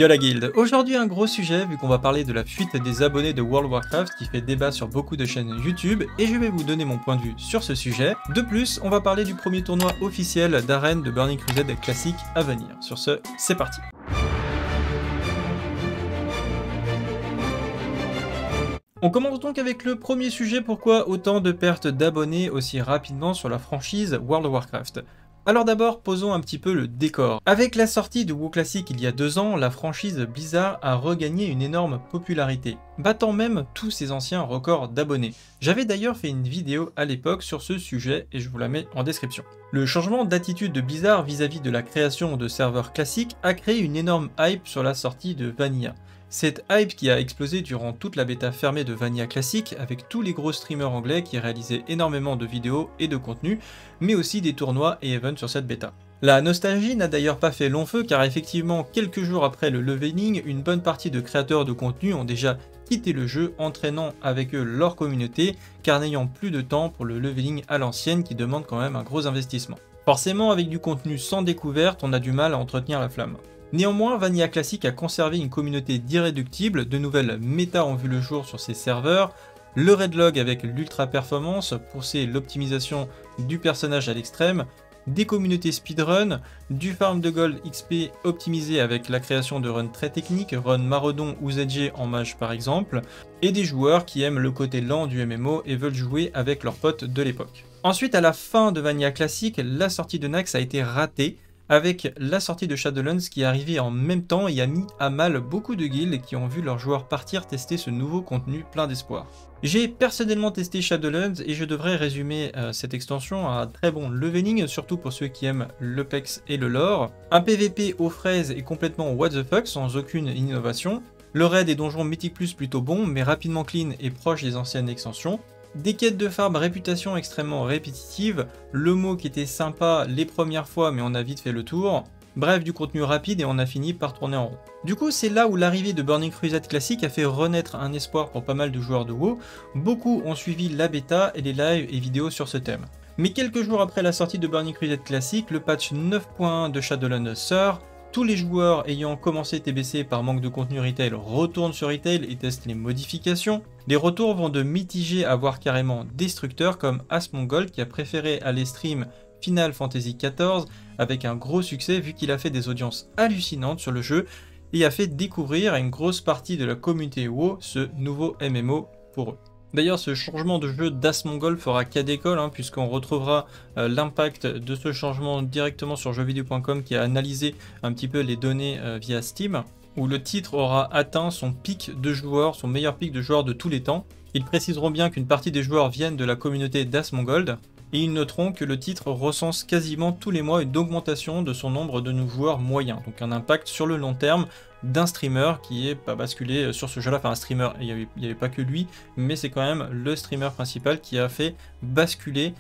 Yo la guilde, aujourd'hui un gros sujet vu qu'on va parler de la fuite des abonnés de World of Warcraft qui fait débat sur beaucoup de chaînes YouTube et je vais vous donner mon point de vue sur ce sujet. De plus, on va parler du premier tournoi officiel d'arène de Burning Crusade classique à venir. Sur ce, c'est parti. On commence donc avec le premier sujet, pourquoi autant de pertes d'abonnés aussi rapidement sur la franchise World of Warcraft. Alors d'abord, posons un petit peu le décor. Avec la sortie de WoW Classic il y a 2 ans, la franchise Blizzard a regagné une énorme popularité, battant même tous ses anciens records d'abonnés. J'avais d'ailleurs fait une vidéo à l'époque sur ce sujet et je vous la mets en description. Le changement d'attitude de Blizzard vis-à-vis de la création de serveurs classiques a créé une énorme hype sur la sortie de Vanilla. Cette hype qui a explosé durant toute la bêta fermée de Vanilla Classic avec tous les gros streamers anglais qui réalisaient énormément de vidéos et de contenu, mais aussi des tournois et events sur cette bêta. La nostalgie n'a d'ailleurs pas fait long feu car effectivement quelques jours après le leveling, une bonne partie de créateurs de contenu ont déjà quitté le jeu, entraînant avec eux leur communauté car n'ayant plus de temps pour le leveling à l'ancienne qui demande quand même un gros investissement. Forcément avec du contenu sans découverte, on a du mal à entretenir la flamme. Néanmoins, Vanilla Classic a conservé une communauté d'irréductibles, de nouvelles méta ont vu le jour sur ses serveurs, le Redlog avec l'ultra performance, pousser l'optimisation du personnage à l'extrême, des communautés speedrun, du farm de gold XP optimisé avec la création de runs très techniques, run Maraudon ou ZG en mage par exemple, et des joueurs qui aiment le côté lent du MMO et veulent jouer avec leurs potes de l'époque. Ensuite, à la fin de Vanilla Classic, la sortie de Naxx a été ratée, avec la sortie de Shadowlands qui est arrivée en même temps et a mis à mal beaucoup de guildes qui ont vu leurs joueurs partir tester ce nouveau contenu plein d'espoir. J'ai personnellement testé Shadowlands et je devrais résumer cette extension à un très bon leveling, surtout pour ceux qui aiment le PEX et le lore. Un PVP aux fraises et complètement what the fuck sans aucune innovation. Le raid et donjons Mythic Plus plutôt bon mais rapidement clean et proche des anciennes extensions. Des quêtes de farm réputation extrêmement répétitives, le mot qui était sympa les premières fois mais on a vite fait le tour, bref du contenu rapide et on a fini par tourner en rond. Du coup c'est là où l'arrivée de Burning Crusade Classic a fait renaître un espoir pour pas mal de joueurs de WoW, beaucoup ont suivi la bêta et les lives et vidéos sur ce thème. Mais quelques jours après la sortie de Burning Crusade Classic, le patch 9.1 de Shadowlands sort. Tous les joueurs ayant commencé TBC par manque de contenu retail retournent sur retail et testent les modifications. Les retours vont de mitigés à voire carrément destructeurs comme Asmongold qui a préféré aller stream Final Fantasy XIV avec un gros succès vu qu'il a fait des audiences hallucinantes sur le jeu et a fait découvrir à une grosse partie de la communauté WoW ce nouveau MMO pour eux. D'ailleurs, ce changement de jeu d'Asmongold fera cas d'école, puisqu'on retrouvera l'impact de ce changement directement sur jeuxvideo.com qui a analysé un petit peu les données via Steam, où le titre aura atteint son pic de joueurs, son meilleur pic de joueurs de tous les temps. Ils préciseront bien qu'une partie des joueurs viennent de la communauté d'Asmongold, et ils noteront que le titre recense quasiment tous les mois une augmentation de son nombre de nouveaux joueurs moyens, donc un impact sur le long terme d'un streamer qui est pas basculé sur ce jeu-là, enfin un streamer, il n'y avait pas que lui, mais c'est quand même le streamer principal qui a fait basculer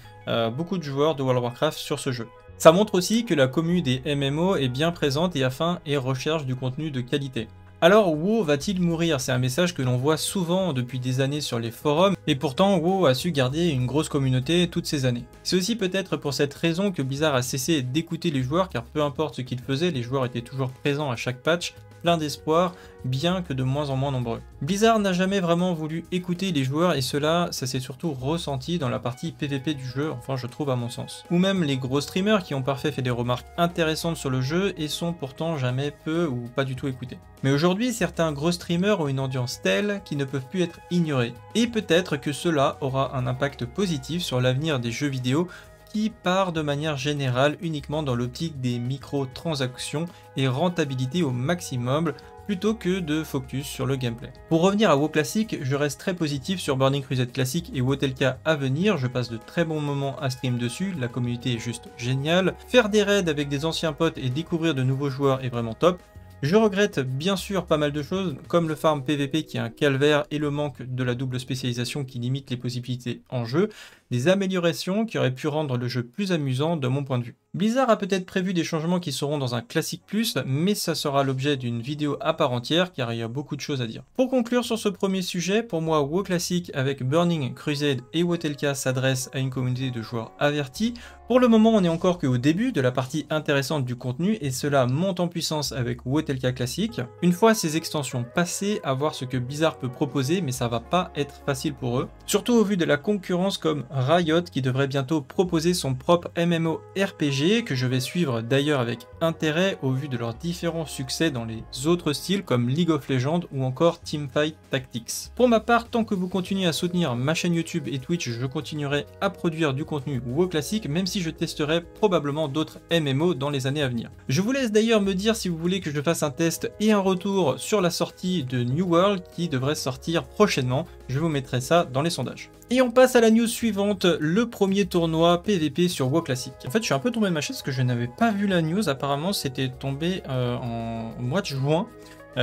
beaucoup de joueurs de World of Warcraft sur ce jeu. Ça montre aussi que la commu des MMO est bien présente et recherche du contenu de qualité. Alors WoW va-t-il mourir? C'est un message que l'on voit souvent depuis des années sur les forums, et pourtant WoW a su garder une grosse communauté toutes ces années. C'est aussi peut-être pour cette raison que Blizzard a cessé d'écouter les joueurs, car peu importe ce qu'ils faisaient, les joueurs étaient toujours présents à chaque patch, plein d'espoir, bien que de moins en moins nombreux. Blizzard n'a jamais vraiment voulu écouter les joueurs et cela, ça s'est surtout ressenti dans la partie PVP du jeu, enfin je trouve à mon sens. Ou même les gros streamers qui ont parfois fait des remarques intéressantes sur le jeu et sont pourtant jamais peu ou pas du tout écoutés. Mais aujourd'hui, certains gros streamers ont une audience telle qu'ils ne peuvent plus être ignorés. Et peut-être que cela aura un impact positif sur l'avenir des jeux vidéo qui part de manière générale uniquement dans l'optique des microtransactions et rentabilité au maximum plutôt que de focus sur le gameplay. Pour revenir à WoW Classic, je reste très positif sur Burning Crusade Classic et WoTLK à venir, je passe de très bons moments à stream dessus, la communauté est juste géniale, faire des raids avec des anciens potes et découvrir de nouveaux joueurs est vraiment top. Je regrette bien sûr pas mal de choses, comme le farm PVP qui est un calvaire et le manque de la double spécialisation qui limite les possibilités en jeu, des améliorations qui auraient pu rendre le jeu plus amusant de mon point de vue. Blizzard a peut-être prévu des changements qui seront dans un Classic Plus, mais ça sera l'objet d'une vidéo à part entière car il y a beaucoup de choses à dire. Pour conclure sur ce premier sujet, pour moi WoW Classic avec Burning, Crusade et Wotelka s'adresse à une communauté de joueurs avertis. Pour le moment, on n'est encore qu'au début de la partie intéressante du contenu et cela monte en puissance avec Wotelka Classic. Une fois ces extensions passées, à voir ce que Blizzard peut proposer, mais ça va pas être facile pour eux. Surtout au vu de la concurrence comme Riot qui devrait bientôt proposer son propre MMORPG que je vais suivre d'ailleurs avec intérêt au vu de leurs différents succès dans les autres styles comme League of Legends ou encore Teamfight Tactics. Pour ma part, tant que vous continuez à soutenir ma chaîne YouTube et Twitch, je continuerai à produire du contenu WoW Classic, même si je testerai probablement d'autres MMO dans les années à venir. Je vous laisse d'ailleurs me dire si vous voulez que je fasse un test et un retour sur la sortie de New World qui devrait sortir prochainement. Je vous mettrai ça dans les sondages. Et on passe à la news suivante, le premier tournoi PVP sur WoW Classic. En fait, je suis un peu tombé de ma chaise parce que je n'avais pas vu la news. Apparemment, c'était tombé en mois de juin.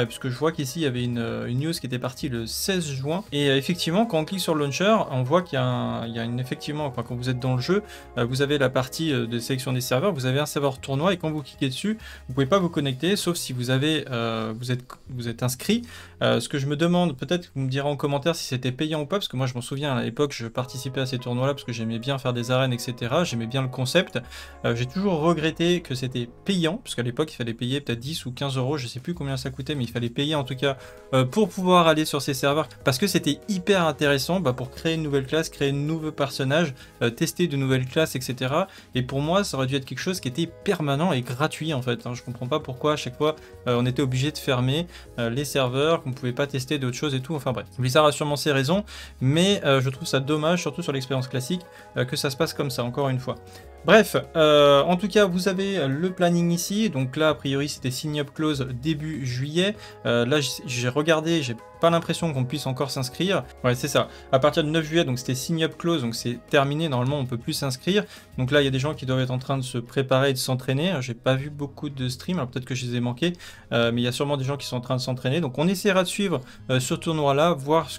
Puisque je vois qu'ici il y avait une news qui était partie le 16 juin et effectivement quand on clique sur le launcher on voit qu'il y a une effectivement enfin, quand vous êtes dans le jeu vous avez la partie de sélection des serveurs, vous avez un serveur tournoi et quand vous cliquez dessus vous pouvez pas vous connecter sauf si vous avez vous êtes inscrit. Ce que je me demande, peut-être que vous me direz en commentaire si c'était payant ou pas, parce que moi je m'en souviens à l'époque je participais à ces tournois là parce que j'aimais bien faire des arènes etc, j'aimais bien le concept. J'ai toujours regretté que c'était payant parce qu'à l'époque il fallait payer peut-être 10 ou 15 euros, je sais plus combien ça coûtait mais il fallait payer en tout cas pour pouvoir aller sur ces serveurs parce que c'était hyper intéressant pour créer une nouvelle classe, créer de nouveaux personnages, tester de nouvelles classes etc. Et pour moi ça aurait dû être quelque chose qui était permanent et gratuit en fait. Je comprends pas pourquoi à chaque fois on était obligé de fermer les serveurs, qu'on pouvait pas tester d'autres choses et tout, enfin bref. Blizzard a sûrement ses raisons, mais je trouve ça dommage, surtout sur l'expérience classique, que ça se passe comme ça, encore une fois. Bref, en tout cas, vous avez le planning ici. Donc là, a priori, c'était sign up close début juillet. Là, j'ai regardé, j'ai pas l'impression qu'on puisse encore s'inscrire. Ouais, c'est ça. À partir du 9 juillet, donc c'était sign up close, donc c'est terminé. Normalement, on peut plus s'inscrire. Donc là, il y a des gens qui doivent être en train de se préparer et de s'entraîner. J'ai pas vu beaucoup de streams, alors peut-être que je les ai manqués, mais il y a sûrement des gens qui sont en train de s'entraîner. Donc on essaiera de suivre ce tournoi-là, voir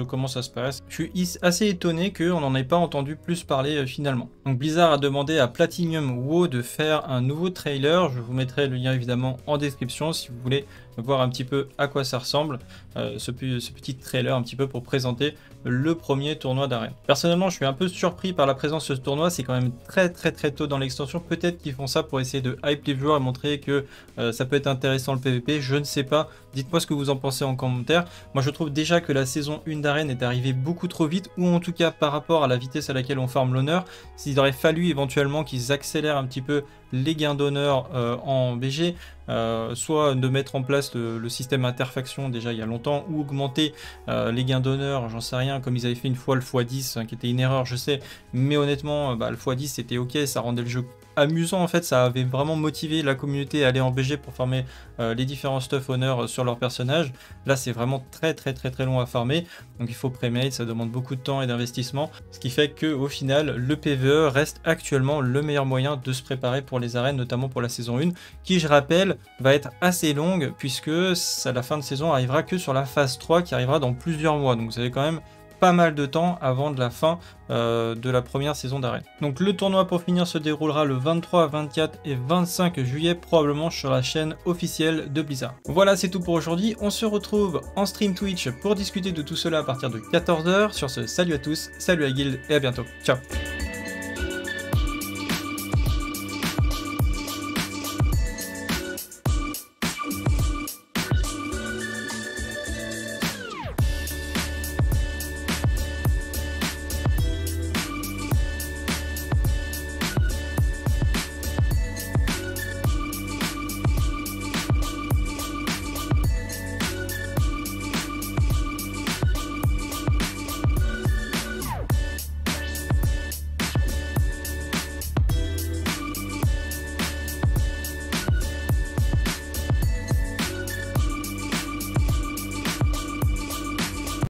comment ça se passe. Je suis assez étonné qu'on n'en ait pas entendu plus parler finalement. Donc Blizzard a demandé à Platinum WoW de faire un nouveau trailer. Je vous mettrai le lien évidemment en description si vous voulez voir un petit peu à quoi ça ressemble, ce petit trailer un petit peu pour présenter le premier tournoi d'arène. Personnellement, je suis un peu surpris par la présence de ce tournoi, c'est quand même très tôt dans l'extension. Peut-être qu'ils font ça pour essayer de hype les joueurs et montrer que ça peut être intéressant le PVP, je ne sais pas. Dites-moi ce que vous en pensez en commentaire. Moi, je trouve déjà que la saison 1 d'arène est arrivée beaucoup trop vite, ou en tout cas par rapport à la vitesse à laquelle on farme l'honneur. S'il aurait fallu éventuellement qu'ils accélèrent un petit peu les gains d'honneur en BG, soit de mettre en place le système interfaction déjà il y a longtemps, ou augmenter les gains d'honneur, j'en sais rien, comme ils avaient fait une fois le x10, qui était une erreur je sais, mais honnêtement le x10 c'était ok, ça rendait le jeu amusant en fait, ça avait vraiment motivé la communauté à aller en BG pour farmer les différents stuff honneur sur leur personnage. Là c'est vraiment très long à farmer, donc il faut pré-made, ça demande beaucoup de temps et d'investissement, ce qui fait que au final le PvE reste actuellement le meilleur moyen de se préparer pour les arènes, notamment pour la saison 1 qui je rappelle va être assez longue puisque la fin de saison arrivera que sur la phase 3 qui arrivera dans plusieurs mois, donc vous avez quand même pas mal de temps avant de la fin de la première saison d'arène. Donc le tournoi pour finir se déroulera le 23, 24 et 25 juillet probablement sur la chaîne officielle de Blizzard. Voilà, c'est tout pour aujourd'hui, on se retrouve en stream Twitch pour discuter de tout cela à partir de 14 h. Sur ce, salut à tous, salut à Guild et à bientôt, ciao.